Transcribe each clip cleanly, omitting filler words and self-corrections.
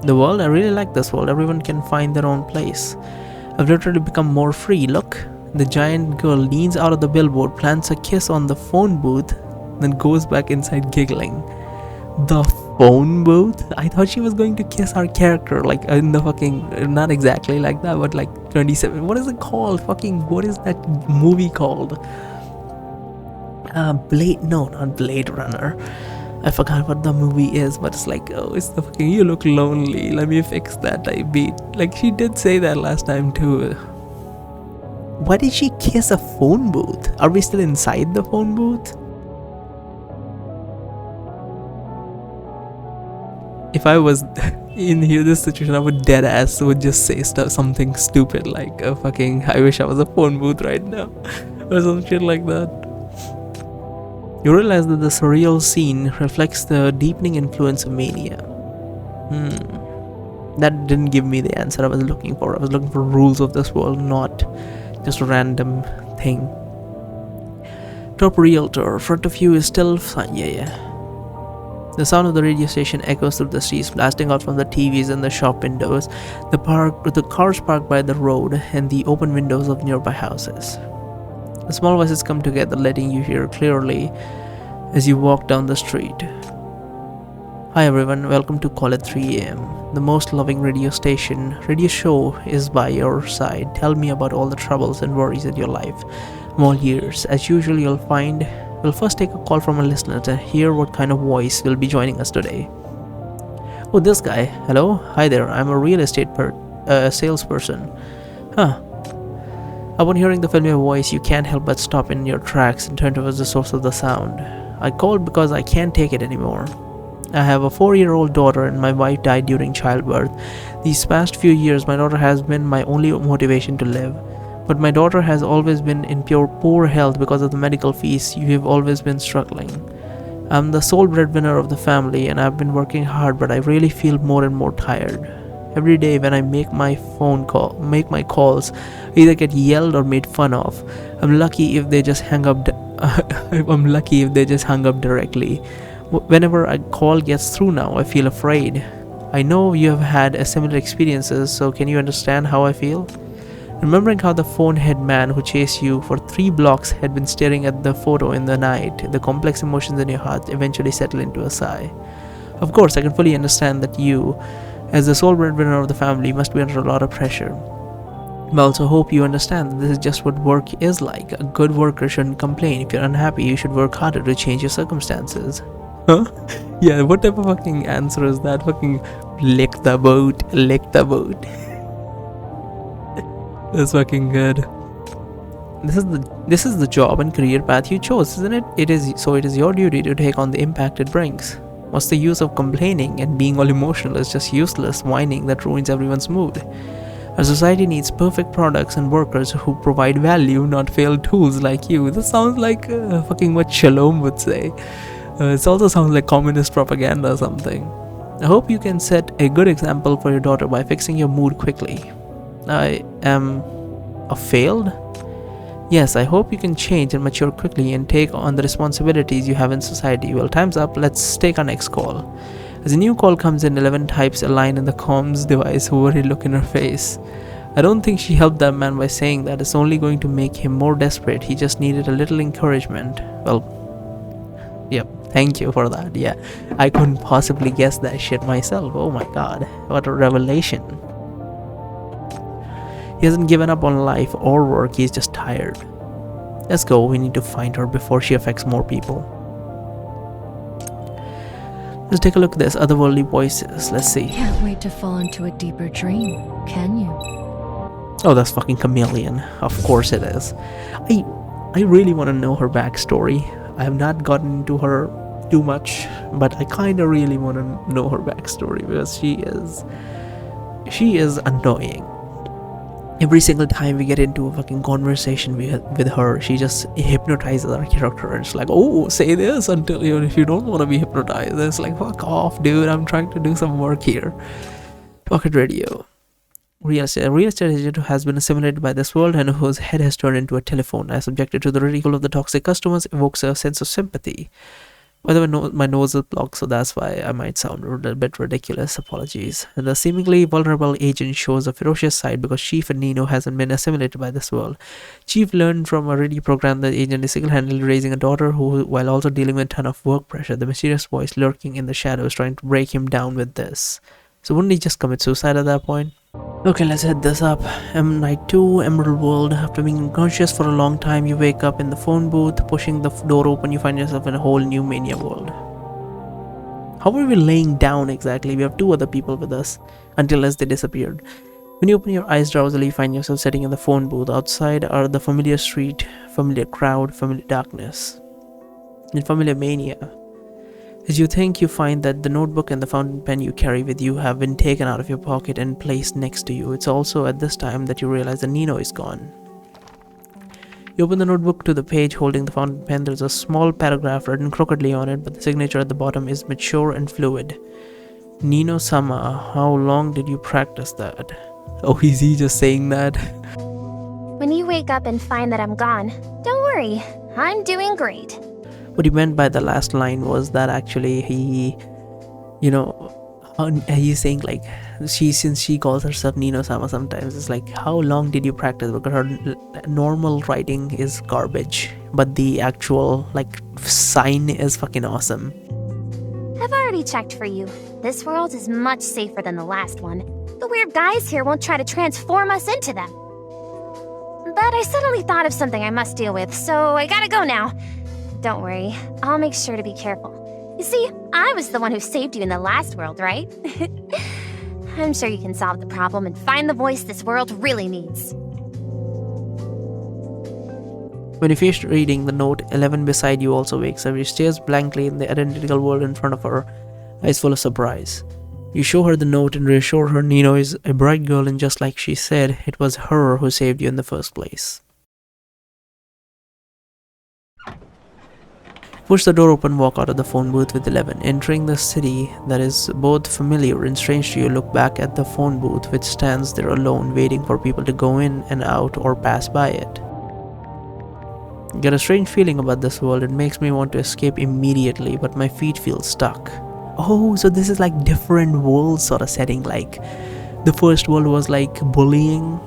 The world? I really like this world. Everyone can find their own place. I've literally become more free. Look, the giant girl leans out of the billboard, plants a kiss on the phone booth, then goes back inside giggling. The phone booth? I thought she was going to kiss our character, like in the fucking, not exactly like that, but like 27. What is it called? What is that movie called? No, not Blade Runner. I forgot what the movie is, but it's like, oh, it's the fucking, you look lonely, let me fix that. I beat. Like, she did say that last time too. Why did she kiss a phone booth? Are we still inside the phone booth? If I was in this situation, I would dead ass would just say something stupid like, I wish I was a phone booth right now. Or some shit like that. You realize that the surreal scene reflects the deepening influence of mania. That didn't give me the answer I was looking for. I was looking for rules of this world, not just a random thing. Top realtor, front of you is still fine. Yeah. The sound of the radio station echoes through the streets, blasting out from the TVs and the shop windows, the cars parked by the road, and the open windows of nearby houses. The small voices come together, letting you hear clearly as you walk down the street. Hi everyone, welcome to Call It 3 AM, the most loving radio show is by your side. Tell me about all the troubles and worries in your life. I'm all ears. As usual, we'll first take a call from a listener to hear what kind of voice will be joining us today. Oh, this guy. Hello? Hi there, I'm a real estate salesperson. Upon hearing the familiar voice, you can't help but stop in your tracks and turn towards the source of the sound. I called because I can't take it anymore. I have a 4-year-old daughter and my wife died during childbirth. These past few years, my daughter has been my only motivation to live. But my daughter has always been in poor health because of the medical fees. You have always been struggling. I'm the sole breadwinner of the family and I've been working hard, but I really feel more and more tired. Every day when I make my calls, I either get yelled or made fun of. I'm lucky if they just hang up directly. Whenever a call gets through now, I feel afraid. I know you have had similar experiences, so can you understand how I feel? Remembering how the phone-head man who chased you for 3 blocks had been staring at the photo in the night, the complex emotions in your heart eventually settle into a sigh. Of course, I can fully understand that you, as the sole breadwinner of the family, must be under a lot of pressure. But I also hope you understand that this is just what work is like. A good worker shouldn't complain. If you're unhappy, you should work harder to change your circumstances. Huh? Yeah, what type of fucking answer is that? Fucking lick the boat. That's fucking good. This is the job and career path you chose, isn't it? It is your duty to take on the impact it brings. What's the use of complaining and being all emotional? It's just useless whining that ruins everyone's mood. Our society needs perfect products and workers who provide value, not failed tools like you. This sounds like fucking what Shalom would say. It also sounds like communist propaganda or something. I hope you can set a good example for your daughter by fixing your mood quickly. I am a failed? Yes, I hope you can change and mature quickly and take on the responsibilities you have in society. Well, time's up. Let's take our next call. As a new call comes in, 11 types a line in the comms device, a worried look in her face. I don't think she helped that man by saying that. It's only going to make him more desperate. He just needed a little encouragement. Well, yep, thank you for that. Yeah, I couldn't possibly guess that shit myself. Oh my god, what a revelation. He hasn't given up on life or work, he's just tired. Let's go, we need to find her before she affects more people. Let's take a look at this otherworldly voices. Let's see. Can't wait to fall into a deeper dream, can you? Oh, that's fucking Chameleon. Of course it is. I really want to know her backstory. I have not gotten into her too much, but I kind of really want to know her backstory because she is annoying. Every single time we get into a fucking conversation with her, she just hypnotizes our character. It's like, oh, say this until if you don't want to be hypnotized. It's like, fuck off, dude. I'm trying to do some work here. Pocket radio. Real estate agent who has been assimilated by this world and whose head has turned into a telephone, as subjected to the ridicule of the toxic customers, evokes a sense of sympathy. By the way, my nose is blocked, so that's why I might sound a bit ridiculous. Apologies. The seemingly vulnerable agent shows a ferocious side because Chief and Nino hasn't been assimilated by this world. Chief learned from a ready program that agent is single-handedly raising a daughter who, while also dealing with a ton of work pressure, the mysterious voice lurking in the shadows trying to break him down with this. So wouldn't he just commit suicide at that point? Okay, let's head this up. Night 2, Emerald World. After being unconscious for a long time, you wake up in the phone booth. Pushing the door open, you find yourself in a whole new mania world. How are we laying down exactly? We have 2 other people with us, until as they disappeared. When you open your eyes drowsily, you find yourself sitting in the phone booth. Outside are the familiar street, familiar crowd, familiar darkness, and familiar mania. As you think, you find that the notebook and the fountain pen you carry with you have been taken out of your pocket and placed next to you. It's also at this time that you realize that Nino is gone. You open the notebook to the page holding the fountain pen. There's a small paragraph written crookedly on it, but the signature at the bottom is mature and fluid. Nino-sama, how long did you practice that? Oh, is he just saying that? When you wake up and find that I'm gone, don't worry, I'm doing great. What he meant by the last line was that actually he, he's saying like, since she calls herself Nino-sama sometimes, it's like, how long did you practice? Because her normal writing is garbage, but the actual like sign is fucking awesome. I've already checked for you. This world is much safer than the last one. The weird guys here won't try to transform us into them. But I suddenly thought of something I must deal with, so I gotta go now. Don't worry, I'll make sure to be careful. You see, I was the one who saved you in the last world, right? I'm sure you can solve the problem and find the voice this world really needs. When you finish reading the note, 11 beside you also wakes up. She stares blankly in the identical world in front of her, eyes full of surprise. You show her the note and reassure her Nino is a bright girl, and just like she said, it was her who saved you in the first place. Push the door open, walk out of the phone booth with 11. Entering the city that is both familiar and strange to you, look back at the phone booth which stands there alone, waiting for people to go in and out or pass by it. I get a strange feeling about this world. It makes me want to escape immediately, but my feet feel stuck. Oh, so this is like different world sort of setting, like the first world was like bullying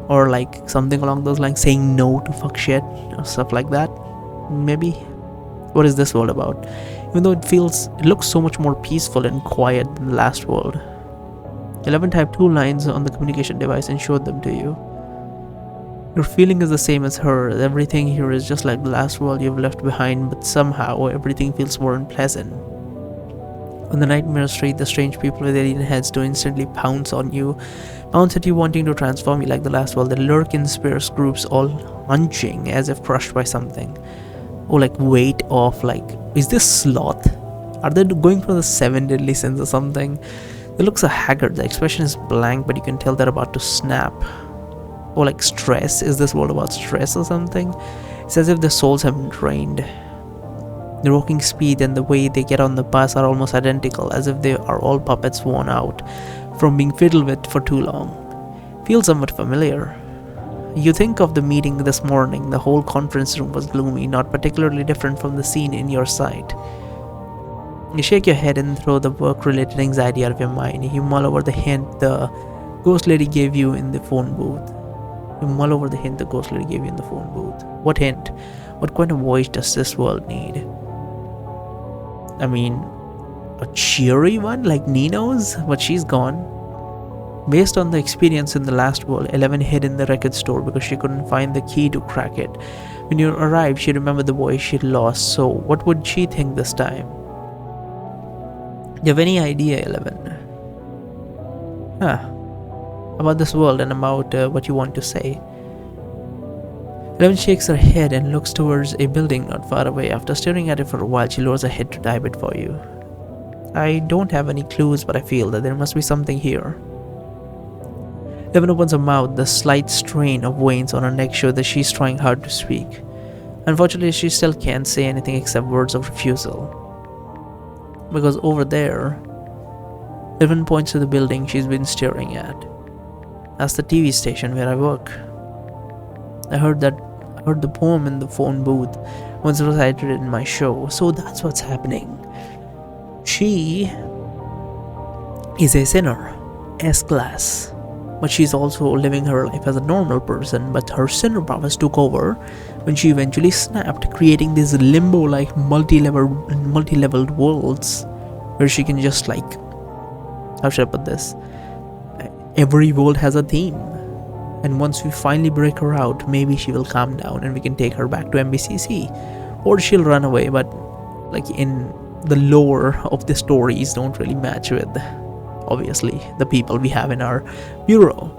or like something along those lines, saying no to fuck shit or stuff like that, maybe. What is this world about? Even though it looks so much more peaceful and quiet than the last world. 11 typed 2 lines on the communication device and showed them to you. Your feeling is the same as her. Everything here is just like the last world you've left behind, but somehow everything feels more unpleasant. On the nightmare street, the strange people with alien heads do instantly pounce at you wanting to transform you like the last world. They lurk in sparse groups, all hunching as if crushed by something. Or like weight of like, is this sloth? Are they going for the 7 deadly sins or something? They look so haggard, the expression is blank, but you can tell they're about to snap. Or like stress, is this world about stress or something? It's as if their souls have been drained. Their walking speed and the way they get on the bus are almost identical, as if they are all puppets worn out from being fiddled with for too long. Feels somewhat familiar. You think of the meeting this morning. The whole conference room was gloomy, not particularly different from the scene in your sight. You shake your head and throw the work-related anxiety out of your mind. You mull over the hint the ghost lady gave you in the phone booth. What hint? What kind of voice does this world need? I mean, a cheery one like Nino's, but she's gone. Based on the experience in the last world, 11 hid in the record store because she couldn't find the key to crack it. When you arrived, she remembered the voice she'd lost, so what would she think this time? Do you have any idea, 11? About this world and about what you want to say? 11 shakes her head and looks towards a building not far away. After staring at it for a while, she lowers her head to dive it for you. I don't have any clues, but I feel that there must be something here. 11 opens her mouth. The slight strain of veins on her neck shows that she's trying hard to speak. Unfortunately, she still can't say anything except words of refusal. Because over there, 11 points to the building she's been staring at. That's the TV station where I work. I heard the poem in the phone booth. once recited in my show. So that's what's happening. She is a sinner, S-class, but she's also living her life as a normal person, but her sinner powers took over when she eventually snapped, creating these limbo-like multi-leveled worlds where she can just, like, how should I put this? Every world has a theme, and once we finally break her out, maybe she will calm down and we can take her back to MBCC, or she'll run away. But like, in the lore of the stories don't really match with, obviously, the people we have in our bureau.